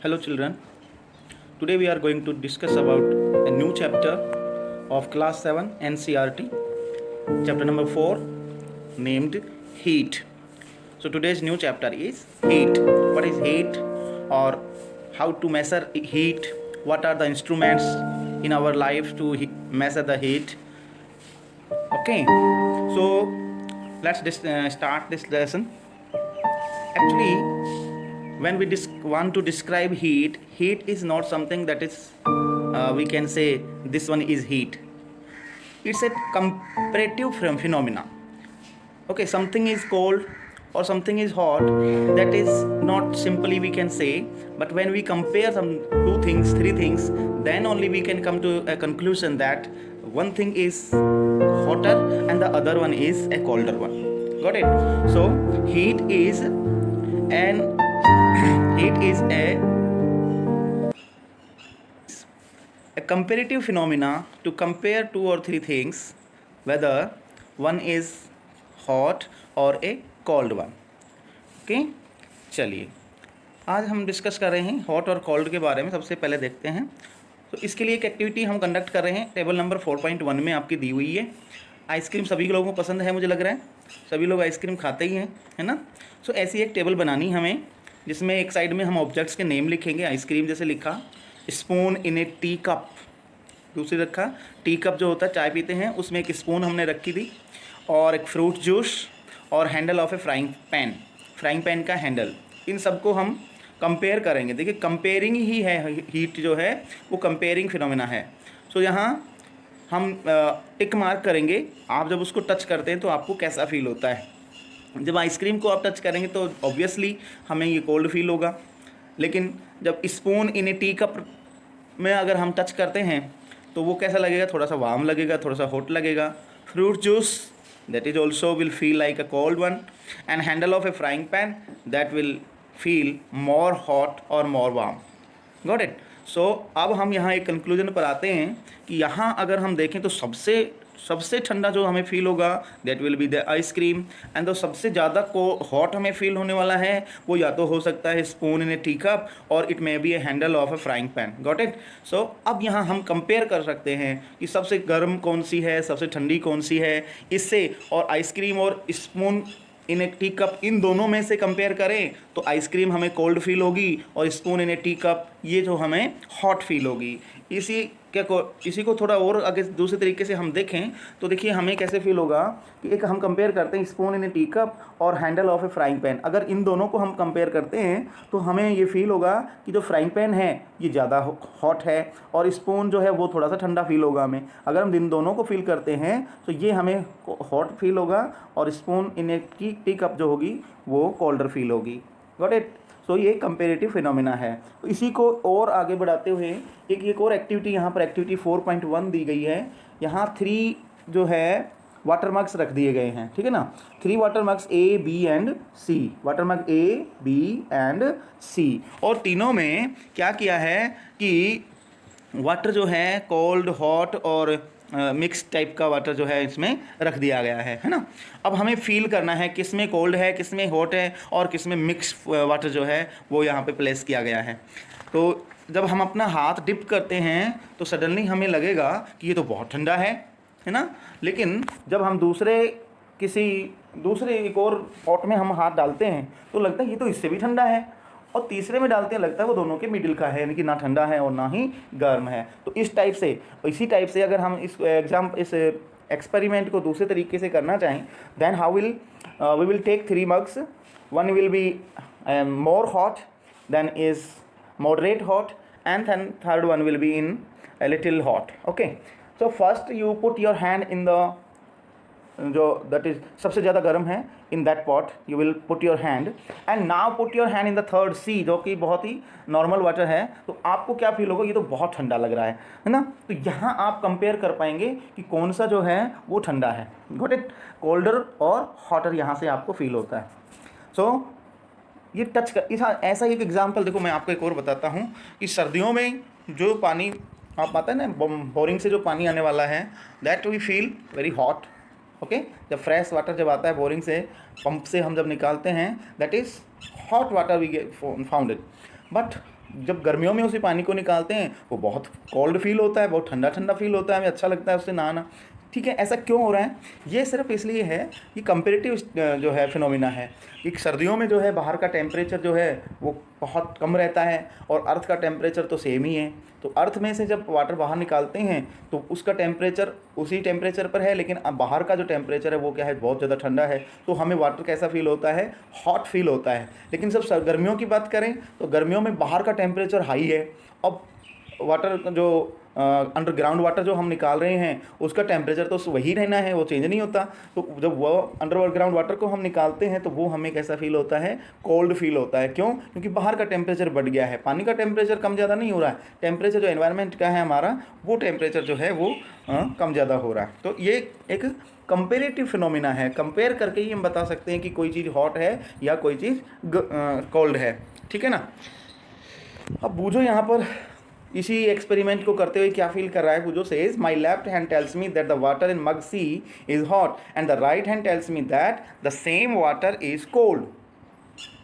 Hello children. Today we are going to discuss about a new chapter of class 7 NCERT, chapter number 4, named heat. So today's new chapter is heat. What is heat, or how to measure heat? What are the instruments in our life to measure the heat? Okay, so let's start this lesson. Actually, when we want to describe heat, heat is not something that is we can say this one is heat. It's a comparative phenomena. Okay, something is cold or something is hot, that is not simply we can say, but when we compare some two things, three things, then only we can come to a conclusion that one thing is hotter and the other one is a colder one. Got it? So heat is a comparative phenomena to compare two or three things, whether one is hot or a cold one. Okay, चलिए आज हम discuss कर रहे हैं hot और cold के बारे में। सबसे पहले देखते हैं, तो इसके लिए एक एक्टिविटी हम कंडक्ट कर रहे हैं। टेबल नंबर 4.1 में आपकी दी हुई है। आइसक्रीम सभी लोगों को पसंद है, मुझे लग रहा है सभी लोग आइसक्रीम खाते ही हैं, है ना। सो ऐसी एक टेबल बनानी हमें, जिसमें एक साइड में हम ऑब्जेक्ट्स के नेम लिखेंगे। आइसक्रीम जैसे लिखा, spoon in a tea cup, दूसरी रखा टी कप जो होता है चाय पीते हैं, उसमें एक स्पून हमने रखी थी, और एक फ्रूट जूस, और handle of a frying pan का हैंडल। इन सबको हम कंपेयर करेंगे। देखिए कंपेयरिंग ही है, हीट जो है वो कंपेयरिंग फिनोमेना है। सो यहाँ हम टिक मार्क करेंगे। आप जब उसको टच करते हैं तो आपको कैसा फील होता है। जब आइसक्रीम को आप टच करेंगे तो ऑब्वियसली हमें ये कोल्ड फील होगा, लेकिन जब spoon in a tea cup में अगर हम टच करते हैं तो वो कैसा लगेगा, थोड़ा सा वार्म लगेगा, थोड़ा सा हॉट लगेगा। Fruit juice, that is also will feel like a cold one, and handle of a frying pan, that will feel more hot or more warm. Got it? So अब हम यहाँ एक कंक्लूजन पर आते हैं कि यहाँ अगर हम देखें तो सबसे ठंडा जो हमें फील होगा that will be the ice cream, and तो सबसे ज़्यादा को हॉट हमें फील होने वाला है वो या तो हो सकता है spoon in a tea cup, और it may be a handle of a frying pan. Got it? So अब यहाँ हम कंपेयर कर सकते हैं कि सबसे गर्म कौन सी है, सबसे ठंडी कौन सी है, इससे और आइसक्रीम और spoon in a tea cup, इन दोनों में से कंपेयर करें तो आइसक्रीम हमें कोल्ड फील होगी और spoon in a tea cup ये जो हमें हॉट फील होगी। इसी को थोड़ा और आगे दूसरे तरीके से हम देखें तो देखिए हमें कैसे फील होगा कि एक हम कंपेयर करते हैं spoon in a tea cup और handle of a frying pan. अगर इन दोनों को हम कंपेयर करते हैं तो हमें ये फील होगा कि जो फ्राइंग पैन है ये ज़्यादा हॉट है और स्पून जो है वो थोड़ा सा ठंडा फील होगा हमें। अगर हम इन दोनों को फील करते हैं तो ये हमें हॉट फील होगा और spoon in a tea cup जो होगी वो कोल्डर फील होगी। Got it? सो ये कंपेरेटिव फिनोमेना है। तो इसी को और आगे बढ़ाते हुए एक और एक्टिविटी यहाँ पर एक्टिविटी 4.1 दी गई है। यहाँ 3 जो है वाटर मग्स रख दिए गए हैं, ठीक है ना। 3 water mugs A, B and C, water mug A, B and C, और तीनों में क्या किया है कि वाटर जो है कोल्ड, हॉट और मिक्स टाइप का वाटर जो है इसमें रख दिया गया है ना। अब हमें फील करना है किस में कोल्ड है, किस में हॉट है, और किस में मिक्स वाटर जो है वो यहाँ पे प्लेस किया गया है। तो जब हम अपना हाथ डिप करते हैं तो सडनली हमें लगेगा कि ये तो बहुत ठंडा है ना। लेकिन जब हम दूसरे एक और पॉट में हम हाथ डालते हैं तो लगता है ये तो इससे भी ठंडा है, और तीसरे में डालते हैं लगता है वो दोनों के मिडिल का है, यानी कि ना ठंडा है और ना ही गर्म है। तो इसी टाइप से अगर हम इस एक्सपेरिमेंट को दूसरे तरीके से करना चाहें, then we will take 3 mugs, one will be more hot, then is moderate hot, and then third one will be in a little hot. Okay, so first you put your hand in the जो that is सबसे ज़्यादा गर्म है, in that pot you will put your hand, and now put your hand in the third C, जो कि बहुत ही normal water है। तो आपको क्या फील होगा, ये तो बहुत ठंडा लग रहा है ना। तो यहाँ आप कंपेयर कर पाएंगे कि कौन सा जो है वो ठंडा है। Got it? कोल्डर और हॉटर यहाँ से आपको फील होता है। सो ये टच कर ऐसा एक एग्जाम्पल देखो, मैं आपको एक और बताता हूँ कि सर्दियों में जो पानी आप आता है ना, बोरिंग से जो पानी आने वाला है, that we feel very hot. Okay, जब फ्रेश वाटर जब आता है बोरिंग से, पंप से हम जब निकालते हैं, that is hot water we get founded. But जब गर्मियों में उसी पानी को निकालते हैं वो बहुत कोल्ड फील होता है, बहुत ठंडा ठंडा फील होता है, हमें अच्छा लगता है उससे नहाना। ठीक है, ऐसा क्यों हो रहा है? ये सिर्फ इसलिए है, ये कंपेरेटिव जो है फिनोमिना है। एक सर्दियों में जो है बाहर का टेम्परेचर जो है वो बहुत कम रहता है और अर्थ का टेम्परेचर तो सेम ही है। तो अर्थ में से जब वाटर बाहर निकालते हैं तो उसका टेम्परेचर उसी टेम्परेचर पर है, लेकिन अब बाहर का जो टेम्परेचर है वो क्या है, बहुत ज़्यादा ठंडा है। तो हमें वाटर कैसा फील होता है, हॉट फील होता है। लेकिन जब गर्मियों की बात करें तो गर्मियों में बाहर का टेम्परेचर हाई है, अब वाटर जो अंडरग्राउंड वाटर जो हम निकाल रहे हैं उसका टेम्परेचर तो वही रहना है, वो चेंज नहीं होता। तो जब वो अंडरग्राउंड वाटर को हम निकालते हैं तो वो हमें कैसा फील होता है, कोल्ड फील होता है। क्यों? क्योंकि बाहर का टेम्परेचर बढ़ गया है, पानी का टेम्परेचर कम ज़्यादा नहीं हो रहा है, टेम्परेचर जो एनवायरनमेंट का है हमारा वो टेम्परेचर जो है वो कम ज़्यादा हो रहा है। तो ये एक कंपेरेटिव फिनोमिना है, कंपेयर करके ही हम बता सकते हैं कि कोई चीज़ हॉट है या कोई चीज़ कोल्ड है। ठीक है ना। अब बूझो यहाँ पर इसी एक्सपेरिमेंट को करते हुए क्या फील कर रहा है। Boojho says my left hand tells me that the water in mug C is hot and the right hand tells me that the same water is cold.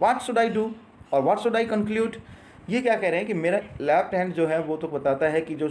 What should I do और what should I conclude? ये क्या कह रहे हैं कि मेरा left hand जो है वो तो बताता है कि जो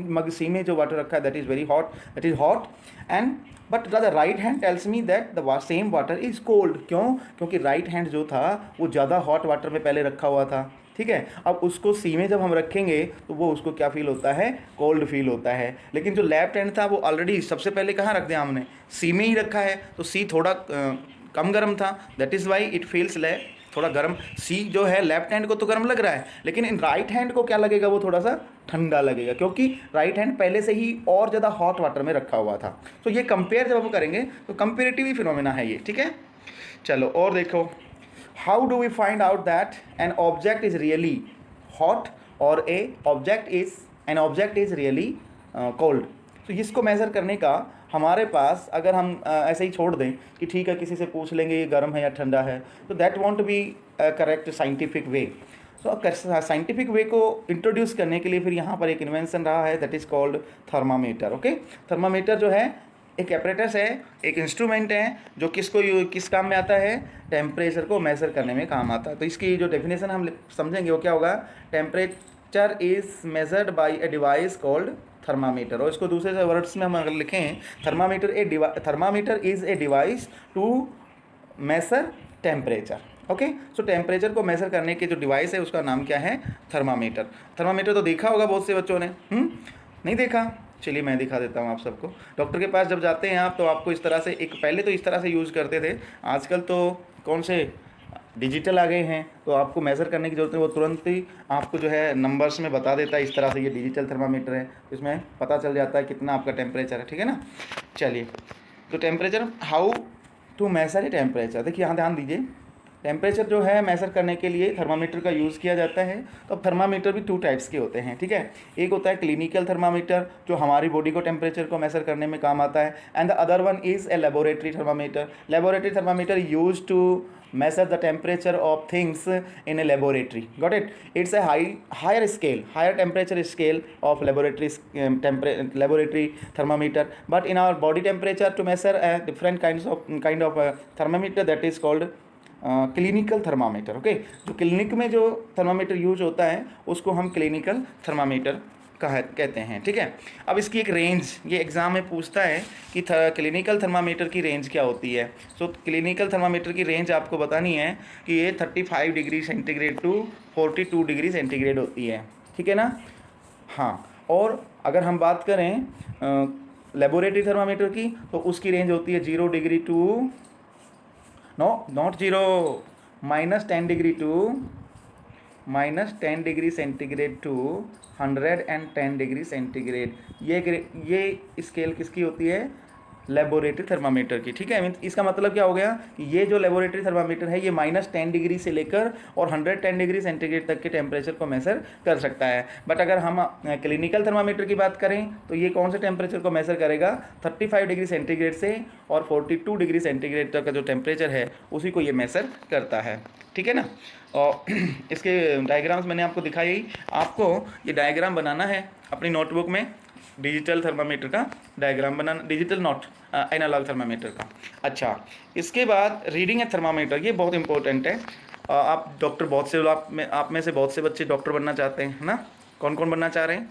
मग सी में जो वाटर रखा है that is very hot, that is hot, and but the right hand tells me that the same water is cold. क्यों? क्योंकि राइट हैंड जो था वो ज़्यादा हॉट वाटर में पहले रखा हुआ था। ठीक है, अब उसको सी में जब हम रखेंगे तो वो उसको क्या फील होता है, कोल्ड फील होता है। लेकिन जो लेफ्ट हैंड था वो ऑलरेडी सबसे पहले कहाँ रख दिया हमने, सी में ही रखा है, तो सी थोड़ा कम गर्म था, that is why it feels थोड़ा गर्म। सी जो है लेफ्ट हैंड को तो गर्म लग रहा है, लेकिन इन राइट हैंड को क्या लगेगा, वो थोड़ा सा ठंडा लगेगा, क्योंकि राइट हैंड पहले से ही और ज़्यादा हॉट वाटर में रखा हुआ था। तो ये कंपेयर जब हम करेंगे तो कंपेरेटिव फिनोमिना है ये। ठीक है, चलो और देखो, how do we find out that an object is really hot और an object is really cold? तो इसको मेज़र करने का हमारे पास, अगर हम ऐसे ही छोड़ दें कि ठीक है किसी से पूछ लेंगे ये गर्म है या ठंडा है, तो that won't be correct scientific way. तो साइंटिफिक वे को इंट्रोड्यूस करने के लिए फिर यहाँ पर एक इन्वेंशन रहा है, that is called thermometer. Okay, thermometer जो है एक एपरेटस है, एक इंस्ट्रूमेंट है जो किस काम में आता है, टेम्परेचर को मेज़र करने में काम आता है। तो इसकी जो डेफिनेशन हम समझेंगे वो क्या होगा, temperature is measured by a device called thermometer. और इसको दूसरे से वर्ड्स में हम अगर लिखें, thermometer is a device to measure temperature. Okay, so temperature को मेज़र करने के जो डिवाइस है उसका नाम क्या है, थर्मामीटर। थर्मामीटर तो देखा होगा बहुत से बच्चों ने, नहीं देखा? चलिए मैं दिखा देता हूँ आप सबको। डॉक्टर के पास जब जाते हैं आप तो आपको इस तरह से, एक पहले तो इस तरह से यूज़ करते थे, आजकल तो कौन से डिजिटल आ गए हैं, तो आपको मेज़र करने की ज़रूरत है, वो तुरंत ही आपको जो है नंबर्स में बता देता है। इस तरह से ये डिजिटल थर्मामीटर है, इसमें पता चल जाता है कितना आपका टेम्परेचर है। ठीक है ना। चलिए, तो temperature, how to measure a temperature, देखिए यहाँ ध्यान दीजिए। टेम्परेचर जो है मेज़र करने के लिए थर्मामीटर का यूज़ किया जाता है। तो अब थर्मामीटर भी 2 टाइप्स के होते हैं। ठीक है, एक होता है क्लिनिकल थर्मामीटर जो हमारी बॉडी को टेम्परेचर को मेज़र करने में काम आता है, and the other one is a laboratory thermometer. Laboratory thermometer use to measure the temperature of things in a laboratory. Got it? It's a higher temperature scale of laboratory thermometer. But in our body temperature, to measure different kind of thermometer, that is called clinical thermometer. Okay, जो clinic में जो thermometer use होता है उसको हम clinical thermometer कहते हैं। ठीक है, अब इसकी एक रेंज, ये एग्ज़ाम में पूछता है कि क्लिनिकल थर्मामीटर की रेंज क्या होती है। सो क्लिनिकल थर्मामीटर की रेंज आपको बतानी है कि ये 35 degree centigrade to 42 degree centigrade होती है। ठीक है ना। हाँ, और अगर हम बात करें लेबोरेटरी थर्मामीटर की तो उसकी रेंज होती है 0 degree to not 0 -10 degree to -10 degree centigrade to 110 degree centigrade. ये स्केल किसकी होती है, लेबोरेटरी थर्मामीटर की। ठीक है, इसका मतलब क्या हो गया कि ये जो लेबोरेटरी थर्मामीटर है ये -10 डिग्री से लेकर और 110 डिग्री सेंटीग्रेड तक के टेम्परेचर को मेज़र कर सकता है। बट अगर हम क्लिनिकल थर्मामीटर की बात करें तो ये कौन से टेम्परेचर को मेज़र करेगा, 35 डिग्री सेंटीग्रेड से और 42 डिग्री सेंटीग्रेड तक का जो टेम्परेचर है उसी को ये मेज़र करता है। ठीक है ना। और इसके डायग्राम्स मैंने आपको दिखाई, आपको ये डायग्राम बनाना है अपनी नोटबुक में। डिजिटल थर्मामीटर का डायग्राम बनाना, डिजिटल नॉट एनालॉग थर्मामीटर का। अच्छा, इसके बाद रीडिंग ए थर्मामीटर, ये बहुत इंपॉर्टेंट है। आप डॉक्टर, बहुत से आप में से बहुत से बच्चे डॉक्टर बनना चाहते हैं ना? कौन कौन बनना चाह रहे हैं?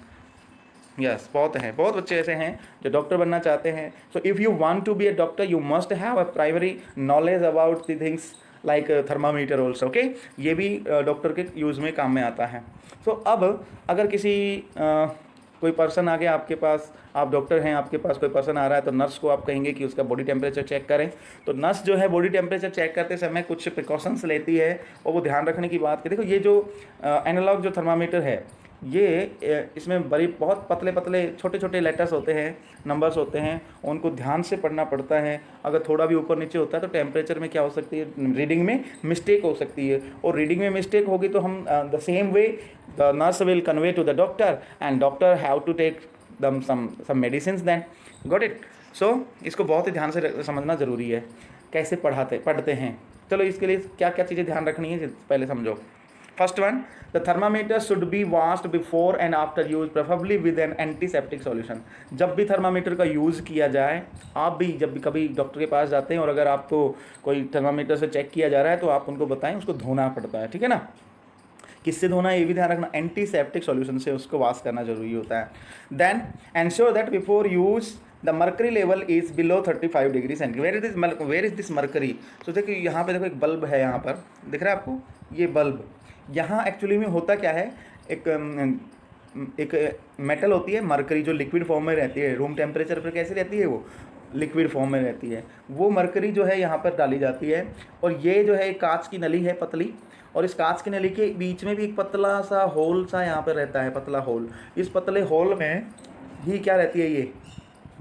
यस, बहुत हैं, बहुत बच्चे ऐसे हैं जो डॉक्टर बनना चाहते हैं। So if you want to be a doctor you must have a primary knowledge about the things like thermometer also. Okay, ये भी डॉक्टर के यूज़ में काम में आता है। सो अब अगर किसी कोई पर्सन आ गया आपके पास, आप डॉक्टर हैं, आपके पास कोई पर्सन आ रहा है, तो नर्स को आप कहेंगे कि उसका बॉडी टेम्परेचर चेक करें। तो नर्स जो है बॉडी टेम्परेचर चेक करते समय कुछ प्रिकॉशंस लेती है और वो ध्यान रखने की बात है। देखो ये जो एनालॉग जो थर्मामीटर है, ये इसमें बड़ी बहुत पतले पतले छोटे छोटे लेटर्स होते हैं, नंबर्स होते हैं, उनको ध्यान से पढ़ना पड़ता है। अगर थोड़ा भी ऊपर नीचे होता है तो टेम्परेचर में क्या हो सकती है, रीडिंग में मिस्टेक हो सकती है। और रीडिंग में मिस्टेक होगी तो हम the same way the nurse will convey to the doctor and doctor have to take them some medicine then. Got it? So इसको बहुत ही ध्यान से समझना ज़रूरी है, कैसे पढ़ते हैं। चलो इसके लिए क्या क्या चीज़ें ध्यान रखनी है पहले समझो। First one, the thermometer should be washed before and after use, preferably with an antiseptic solution। जब भी थर्मामीटर का यूज़ किया जाए, आप भी जब भी कभी डॉक्टर के पास जाते हैं और अगर आपको कोई थर्मामीटर से चेक किया जा रहा है तो आप उनको बताएं उसको धोना पड़ता है, ठीक है ना? किससे धोना है ये भी ध्यान रखना, एंटीसेप्टिक सॉल्यूशन से उसको वॉश करना जरूरी होता है। Then ensure that before use the mercury level is below 35 degree centigrade. Where is this mercury? तो देखिए यहाँ पे देखो एक बल्ब है, यहाँ पर दिख रहा है आपको ये बल्ब। यहाँ एक्चुअली में होता क्या है, एक मेटल होती है मरकरी जो लिक्विड फॉर्म में रहती है। रूम टेम्परेचर पर कैसे रहती है, वो लिक्विड फॉर्म में रहती है। वो मरकरी जो है यहाँ पर डाली जाती है और ये जो है एक कांच की नली है पतली, और इस कांच की नली के बीच में भी एक पतला सा होल सा यहाँ पर रहता है, पतला होल। इस पतले होल में ही क्या रहती है, ये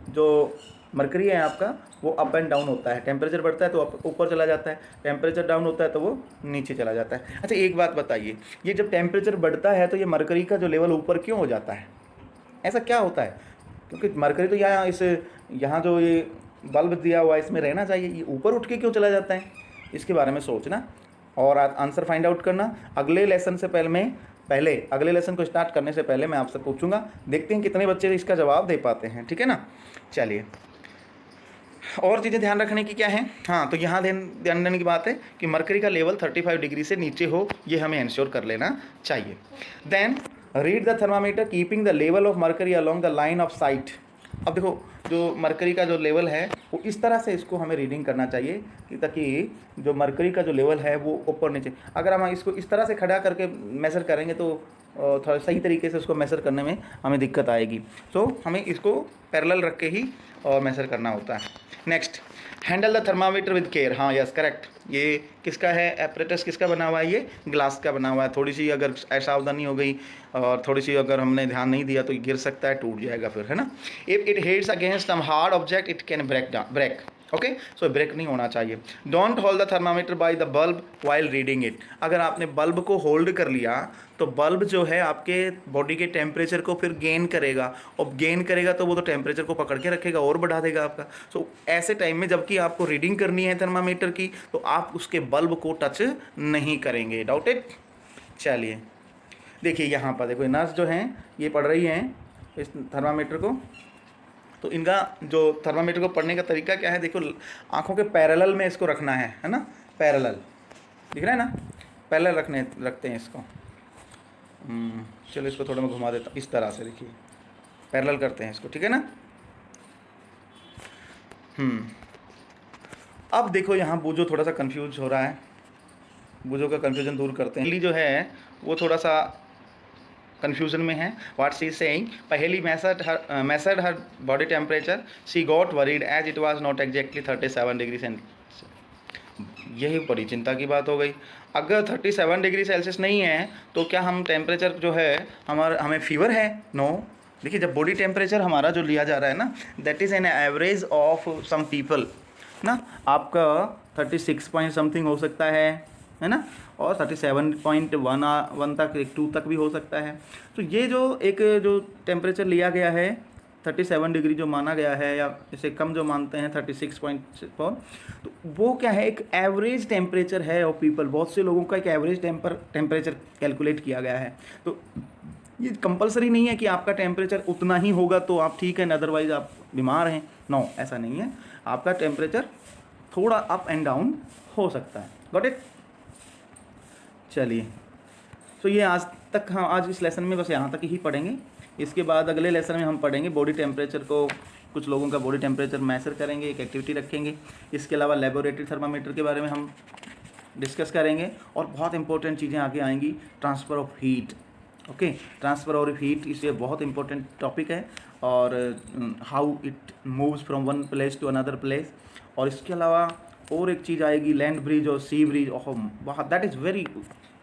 जो मरकरी है आपका वो अप एंड डाउन होता है। टेम्परेचर बढ़ता है तो ऊपर चला जाता है, टेम्परेचर डाउन होता है तो वो नीचे चला जाता है। अच्छा एक बात बताइए, ये जब टेम्परेचर बढ़ता है तो ये मरकरी का जो लेवल ऊपर क्यों हो जाता है? ऐसा क्या होता है? क्योंकि मरकरी तो यहाँ जो ये बल्ब दिया हुआ है इसमें रहना चाहिए, ये ऊपर उठ के क्यों चला जाता है? इसके बारे में सोचना और आंसर फाइंड आउट करना। अगले लेसन से पहले अगले लेसन को स्टार्ट करने से पहले मैं आपसे पूछूंगा, देखते हैं कितने बच्चे इसका जवाब दे पाते हैं, ठीक है ना? चलिए, और चीज़ें ध्यान रखने की क्या है? हाँ, तो यहाँ ध्यान देने की बात है कि मरकरी का लेवल 35 डिग्री से नीचे हो, ये हमें इंश्योर कर लेना चाहिए। Then read the thermometer keeping the level of mercury along the line of sight. अब देखो जो मरकरी का जो लेवल है वो इस तरह से इसको हमें रीडिंग करना चाहिए कि ताकि जो मरकरी का जो लेवल है वो ऊपर नीचे, अगर हम इसको इस तरह से खड़ा करके मेज़र करेंगे तो थोड़ा सही तरीके से उसको मेज़र करने में हमें दिक्कत आएगी। तो हमें इसको पैरेलल रख के ही मेज़र करना होता है। Next, handle the thermometer with care. हाँ यस करेक्ट, ये किसका है एपरेटस, किसका बना हुआ है? ये ग्लास का बना हुआ है। थोड़ी सी अगर असावधानी हो गई और थोड़ी सी अगर हमने ध्यान नहीं दिया तो गिर सकता है, टूट जाएगा फिर, है ना? If it hits against some hard object it can break. Okay, so break नहीं होना चाहिए। Don't hold the thermometer by the bulb while reading it. अगर आपने बल्ब को होल्ड कर लिया तो बल्ब जो है आपके बॉडी के टेम्परेचर को फिर गेन करेगा, और गेन करेगा तो वो तो टेम्परेचर को पकड़ के रखेगा और बढ़ा देगा आपका। सो ऐसे टाइम में जबकि आपको रीडिंग करनी है थर्मामीटर की तो आप उसके बल्ब को टच नहीं करेंगे। डाउटेड? चलिए देखिए यहाँ पर देखो नर्स जो हैं ये पढ़ रही हैं इस थर्मामीटर को। तो इनका जो थर्मामीटर को पढ़ने का तरीका क्या है, देखो आँखों के पैरेलल में इसको रखना है ना? पैरेलल दिख रहा है ना? पैरेलल रखते हैं इसको। चलो इसको थोड़ा मैं घुमा देता हूँ, इस तरह से देखिए पैरेलल करते हैं इसको, ठीक है ना? अब देखो यहाँ बूझो थोड़ा सा कंफ्यूज हो रहा है, बूझो का कंफ्यूजन दूर करते हैं। पहली जो है वो थोड़ा सा कंफ्यूजन में है। व्हाट शी इज सेइंग, पहली measured her body temperature, she got worried as it was not exactly 37 degree celsius. यही बड़ी चिंता की बात हो गई। अगर 37 डिग्री सेल्सियस नहीं है तो क्या हम टेम्परेचर जो है हमें फीवर है? नो। देखिए जब बॉडी टेम्परेचर हमारा जो लिया जा रहा है ना, that is an average of some people ना। आपका 36 पॉइंट समथिंग हो सकता है ना, और 37.1 तक 2 तक भी हो सकता है। तो ये जो टेम्परेचर लिया गया है 37 डिग्री जो माना गया है, या इससे कम जो मानते हैं 36.4, तो वो क्या है, एक एवरेज टेम्परेचर है ऑफ पीपल। बहुत से लोगों का एक एवरेज टेम्परेचर कैलकुलेट किया गया है। तो ये कंपलसरी नहीं है कि आपका टेम्परेचर उतना ही होगा तो आप ठीक है, अदरवाइज आप बीमार हैं। नो, ऐसा नहीं है, आपका टेम्परेचर थोड़ा अप एंड डाउन हो सकता है। Got it? चलिए, तो ये आज तक हम आज इस लेसन में बस यहाँ तक ही पढ़ेंगे। इसके बाद अगले लेसन में हम पढ़ेंगे बॉडी टेम्परेचर को, कुछ लोगों का बॉडी टेम्परेचर मैसर करेंगे, एक एक्टिविटी रखेंगे। इसके अलावा लेबोरेटरी थर्मामीटर के बारे में हम डिस्कस करेंगे और बहुत इंपॉर्टेंट चीज़ें आगे आएंगी, transfer of heat. Okay, transfer of heat इसलिए बहुत इंपॉर्टेंट टॉपिक है, और how it moves from one place to another place. और इसके अलावा और एक चीज़ आएगी, लैंड ब्रिज और sea bridge. Oh, that is very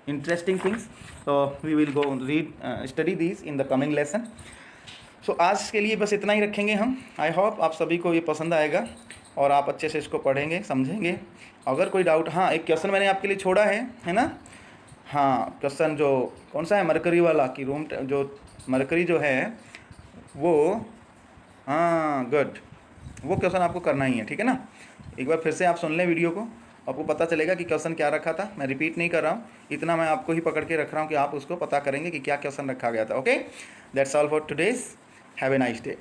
interesting things. So we will go read study this in the coming lesson. So आज के लिए बस इतना ही रखेंगे हम। आई होप आप सभी को ये पसंद आएगा और आप अच्छे से इसको पढ़ेंगे, समझेंगे। अगर कोई डाउट, हाँ, एक क्वेश्चन मैंने आपके लिए छोड़ा है ना? हाँ, क्वेश्चन जो कौन सा है, मरकरी वाला, कि रूम जो मरकरी जो है वो, हाँ गुड, वो क्वेश्चन आपको करना ही है, ठीक है ना? एक बार फिर से आप सुन लें वीडियो को, आपको पता चलेगा कि क्वेश्चन क्या रखा था। मैं रिपीट नहीं कर रहा हूँ, इतना मैं आपको ही पकड़ के रख रहा हूँ कि आप उसको पता करेंगे कि क्या क्वेश्चन रखा गया था। Okay, that's all for today's. Have a nice day.